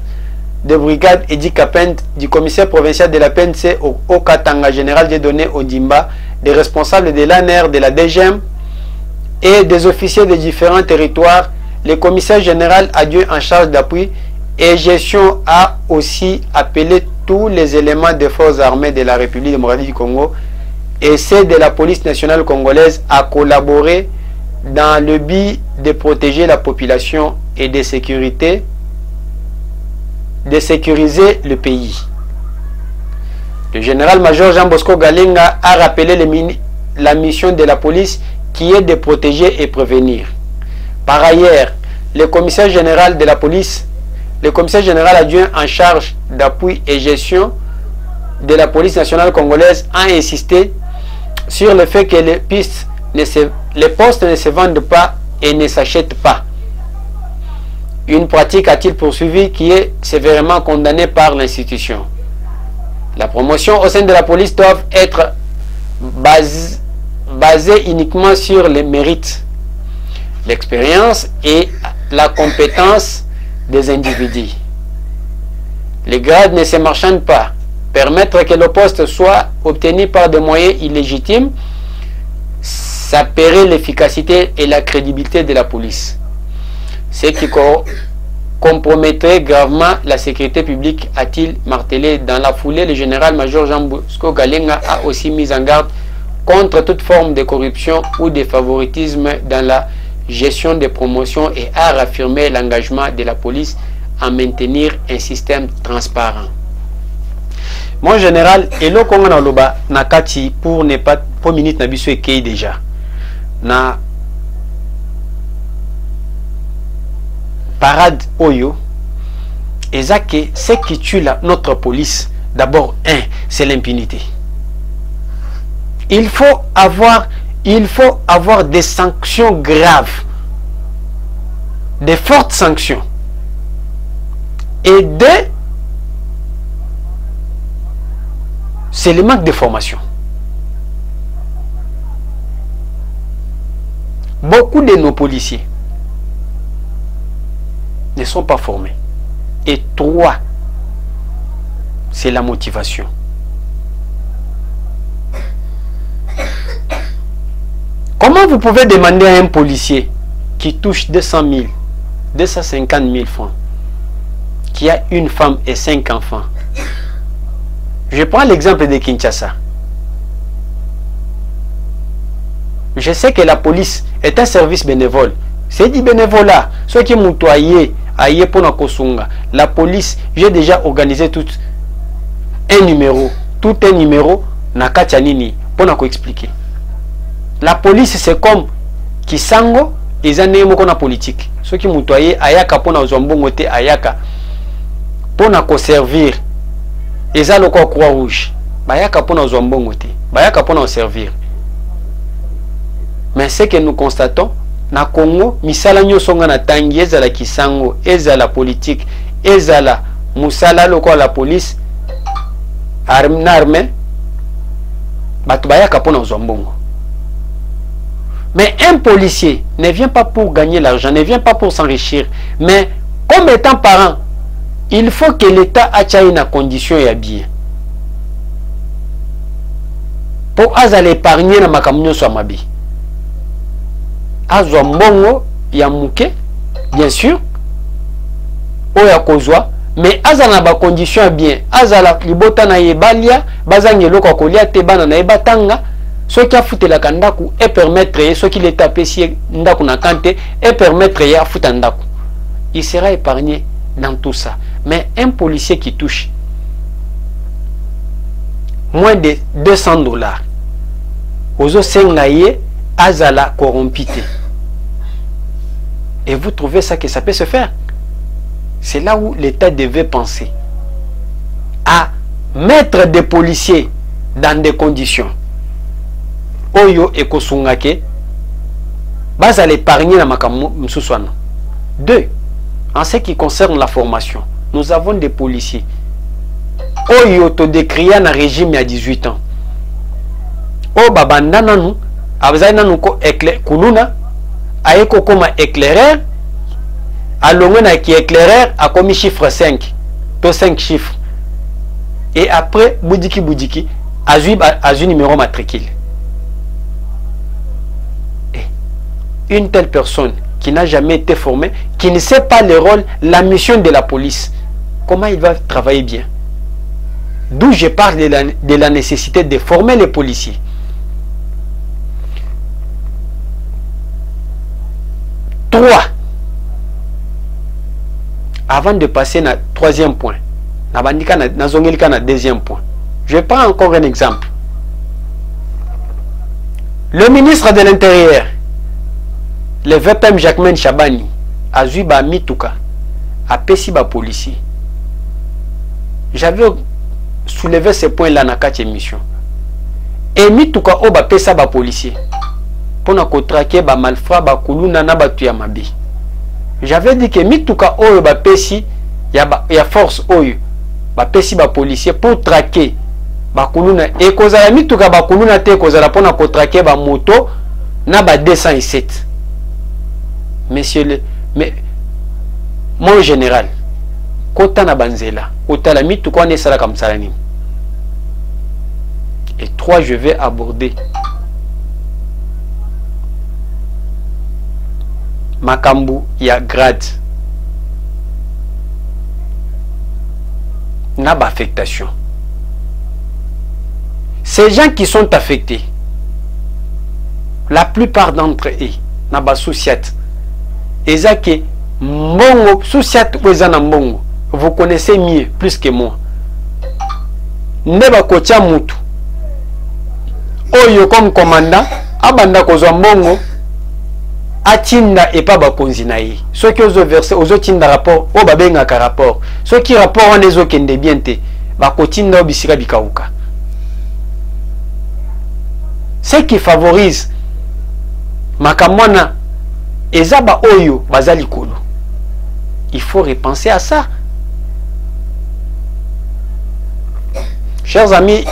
de brigade Edi Kapend, du commissaire provincial de la PNC au Katanga général des données Ondimba, des responsables de l'ANR, de la DGM et des officiers de différents territoires, le commissaire général adjoint en charge d'appui et gestion a aussi appelé tous les éléments des forces armées de la République démocratique du Congo et ceux de la police nationale congolaise à collaborer dans le but de protéger la population et de sécuriser le pays. Le général-major Jean Bosco Galenga a rappelé la mission de la police qui est de protéger et prévenir. Par ailleurs, le commissaire général de la police, le commissaire général adjoint en charge d'appui et gestion de la police nationale congolaise a insisté sur le fait que les postes ne se vendent pas et ne s'achètent pas. Une pratique, a-t-il poursuivi, qui est sévèrement condamnée par l'institution. La promotion au sein de la police doit être basée uniquement sur les mérites, l'expérience et la compétence des individus. Les grades ne se marchandent pas. Permettre que le poste soit obtenu par des moyens illégitimes, ça paierait l'efficacité et la crédibilité de la police. Ce qui compromettrait gravement la sécurité publique, a-t-il martelé. Dans la foulée, le général-major Jean Bosco Galenga a aussi mis en garde contre toute forme de corruption ou de favoritisme dans la gestion des promotions et a réaffirmé l'engagement de la police à maintenir un système transparent. Mon général, et le Congo na loba nakati pour ne pas pour minute na biso ekei déjà na parade oyo ezake ce qui tue notre police d'abord c'est l'impunité. Il faut avoir des sanctions graves, des fortes sanctions. Et c'est le manque de formation. Beaucoup de nos policiers ne sont pas formés. Et 3, c'est la motivation. Comment vous pouvez demander à un policier qui touche 200 000, 250 000 francs, qui a une femme et 5 enfants. Je prends l'exemple de Kinshasa. Je sais que la police est un service bénévole. C'est du bénévolat. Ceux qui m'ont toyé, aïe pour na kosunga. La police, j'ai déjà organisé tout un numéro. Tout un numéro, na kachanini, pour na ko expliquer. La police, c'est comme Kisango, ils ont némo na politique. Ceux qui m'ont toyé, ayaka pour na zombongote, ayaka. Pour na ko servir. Ils ont le croix rouge. Bayaka pour na zombongote. Bayaka pour na servir. Mais ce que nous constatons, na Congo, misala nyosonga na tangi ezala Kisango, ezala politique, ezala musala loko la police, armée, batu bayaka pona zombongo. Mais un policier ne vient pas pour gagner l'argent, ne vient pas pour s'enrichir, mais comme étant parent, il faut que l'État achaye na condition ya bien. Pour azala épargner na makamnyo so mabi. Azwa mbongo ya muke, bien sûr, oya kozwa, mais azala na ba condition bien, azala libota na yebalia, bazangi loko kolia te bana na yebatanga, ce qui a foutu la kandaku et permettre ce qui l'État pesi ndaku na kante et permettre ya futa ndaku. Il sera épargné dans tout ça. Mais un policier qui touche moins de 200 $, ozo sengaye azala corrompité. Et vous trouvez ça que ça peut se faire? C'est là où l'État devait penser à mettre des policiers dans des conditions. Oyo et Kosungake, bas à l'épargner la makamu msuswana. 2. En ce qui concerne la formation, nous avons des policiers. Oyo to décrié un régime à 18 ans. O babandana nous, abzaina nous ko éclair kuluna. Aeko comme éclaireur, à l'ongona qui éclaireur a commis chiffre 5, to 5 chiffres. Et après, boudiki, a un numéro matricule. Et une telle personne qui n'a jamais été formée, qui ne sait pas le rôle, la mission de la police, comment il va travailler bien? D'où je parle de la nécessité de former les policiers. 3. Avant de passer à troisième point, na deuxième point. Je prends encore un exemple. Le ministre de l'Intérieur, le VPM Jacquemain Chabani, a vu ba mituka, a pesi ba policier. J'avais soulevé ce point là dans 4 émissions. Et mituka o ba pesa ba policier. Pour na traquer ba malfrat ba kuluna na batu ya mabi. J'avais dit que mituka oyo ba pesi ya force oyo ba pesi ba policier pour traquer ba kuluna et kozala mituka ba kuluna te kozala pour na traquer ba moto na ba 207. Monsieur le mon général kota na banzela otala mituka ne sala comme ça ni. Et 3, je vais aborder makambu ya grade na ba affectation. Ces gens qui sont affectés, la plupart d'entre eux na ba société ezake mbongo société wezana mbongo, vous connaissez mieux plus que moi. Neba kocha mutu oyo comme commandant abanda kozwa mbongo atinda et pas bakonzi na ye. Ceux qui ont versé aux autres tinda rapport o babenga ka rapport. Ceux qui rapport on les okende bien te bakotinda obisika bikauka. Ce qui favorise makamwana ezaba oyo bazali kolo. Il faut repenser à ça. Chers amis,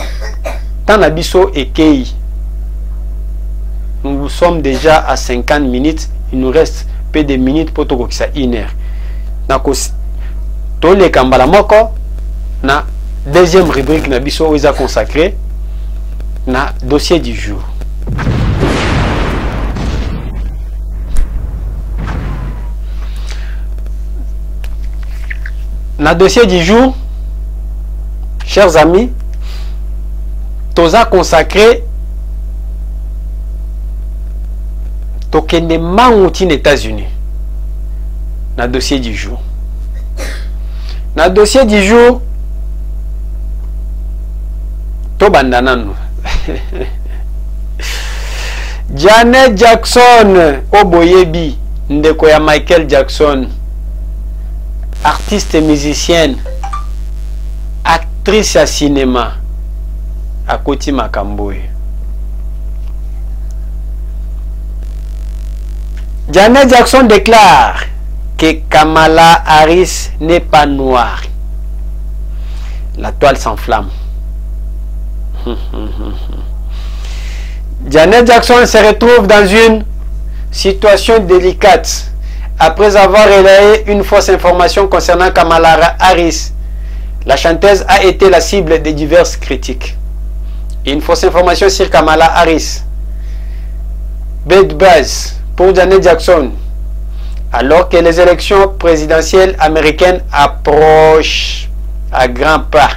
Tanabiso et Kei, nous sommes déjà à 50 minutes. Il nous reste peu de minutes pour tout ça 1 heure. Tous les Kambala Moko, na deuxième rubrique Nabiso est consacré na dossier du jour. le dossier du jour, chers amis, Toza consacré Tokende Mangouti aux États-Unis. Dans le dossier du jour. Dans le dossier du jour, Tobandanano. Janet Jackson, Oboyebi, Ndekoya Michael Jackson, artiste et musicienne, actrice à cinéma, à Koti Makamboy. Janet Jackson déclare que Kamala Harris n'est pas noire. La toile s'enflamme. Janet Jackson se retrouve dans une situation délicate après avoir relayé une fausse information concernant Kamala Harris. La chanteuse a été la cible de diverses critiques. Une fausse information sur Kamala Harris. Bad buzz pour Janet Jackson. Alors que les élections présidentielles américaines approchent à grands pas,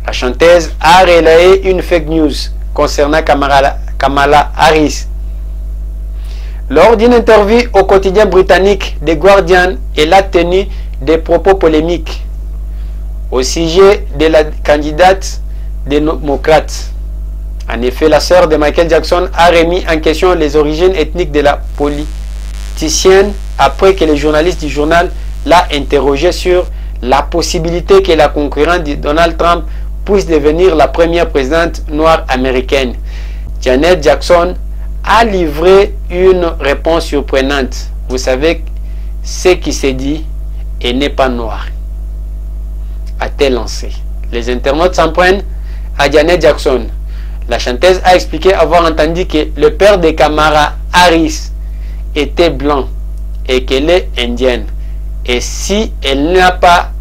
la chanteuse a relayé une fake news concernant Kamala Harris. Lors d'une interview au quotidien britannique The Guardian, elle a tenu des propos polémiques au sujet de la candidate des démocrates. En effet, la sœur de Michael Jackson a remis en question les origines ethniques de la politicienne après que les journalistes du journal l'a interrogé sur la possibilité que la concurrente de Donald Trump puisse devenir la première présidente noire américaine. Janet Jackson a livré une réponse surprenante. Vous savez, ce qui s'est dit et n'est pas noir, a-t-elle lancé. Les internautes s'en prennent à Janet Jackson. La chanteuse a expliqué avoir entendu que le père de Kamala Harris était blanc et qu'elle est indienne. Et si elle n'a pas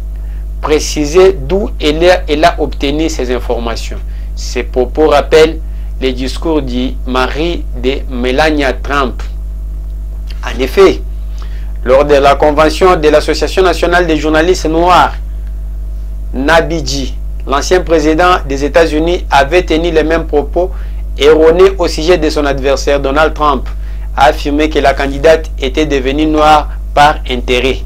précisé d'où elle a obtenu ces informations. Ces propos rappellent les discours du mari de Melania Trump. En effet, lors de la convention de l'Association nationale des journalistes noirs, Nabidji, l'ancien président des États-Unis, avait tenu les mêmes propos erronés au sujet de son adversaire Donald Trump, a affirmé que la candidate était devenue noire par intérêt.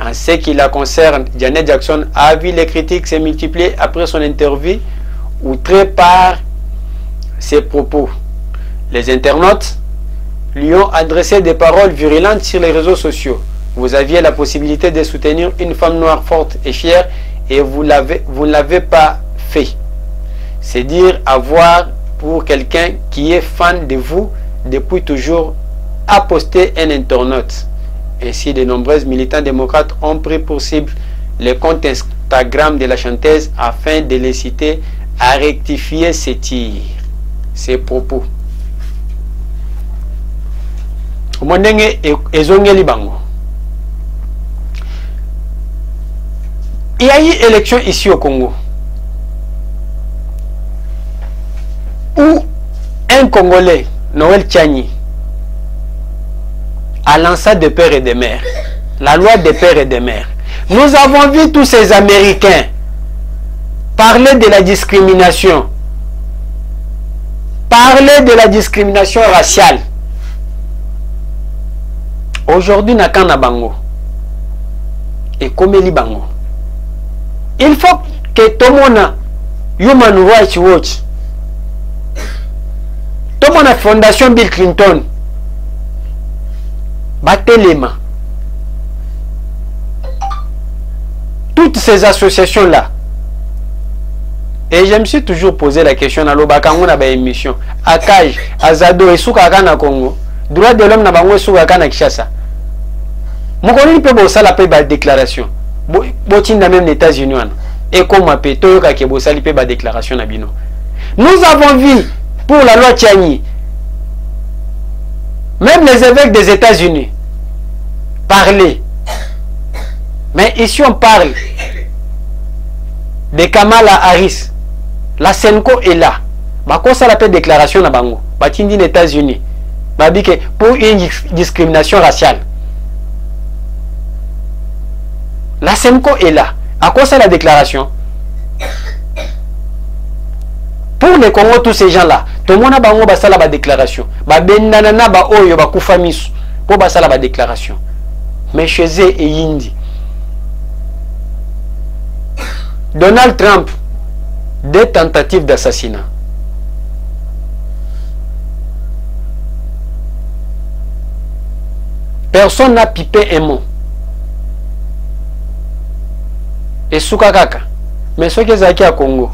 En ce qui la concerne, Janet Jackson a vu les critiques se multiplier après son interview, outrés par ses propos. Les internautes lui ont adressé des paroles virulentes sur les réseaux sociaux. Vous aviez la possibilité de soutenir une femme noire forte et fière et vous ne l'avez pas fait. C'est dire avoir pour quelqu'un qui est fan de vous depuis toujours, a posté un internaute. Ainsi, de nombreux militants démocrates ont pris pour cible le compte Instagram de la chanteuse afin de les citer à rectifier ses tirs, ses propos. Il y a eu élection ici au Congo où un Congolais, Noël Tchani, a lancé de pères et de mères, la loi des pères et des mères. Nous avons vu tous ces Américains parler de la discrimination, parler de la discrimination raciale. Aujourd'hui, Nakana Bango et Komeli Bango. Il faut que tout le monde, Human Rights Watch, tout le monde, Fondation Bill Clinton, Batelema, toutes ces associations-là. Et je me suis toujours posé la question à l'Obakango na ba émission. Akaj, Azado et Soukaka na Congo. Droit de l'homme na bango Soukaka na Kishasa. Mokoni peut bosser la paix ba déclaration. Botin na même les États-Unis. Et comme ma paix, Toyoka qui bossa la paix ba déclaration na bino. Nous avons vu pour la loi Tchani, même les évêques des États-Unis parler. Mais ici on parle de Kamala Harris. La Senko est là. Bako ça la paix déclaration na bango. Batindi les États-Unis. Babike pour une discrimination raciale. La SEMCO est là. À quoi ça la déclaration? Pour le Congo, tous ces gens-là, tout le monde a la déclaration. Bendanana ba oyo ba kufamisu. Pour la déclaration. Mais chez eux et Yindi. Donald Trump, des tentatives d'assassinat. Personne n'a pipé un mot. Et Soukakaka. Mais ce qui est à Congo,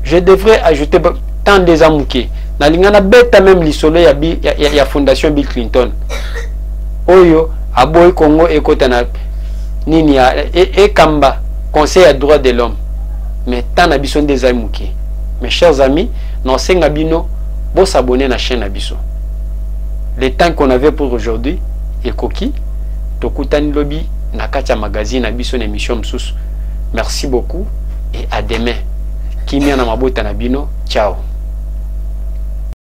je devrais ajouter tant des amouqués. Na lingana beta même l'isolo ya fondation Bill Clinton. Oyo aboy Congo ekotana nini ya e kamba conseil à droit de l'homme. Mais tant na biso des amouqués. Mes chers amis, non senga bino bo s'abonner na chaîne Abiso. Le temps qu'on avait pour aujourd'hui est coquille. Tokutani lobby na katia magazine Abiso émission msusu. Merci beaucoup et à demain. Kimia na mabota na bino. Ciao.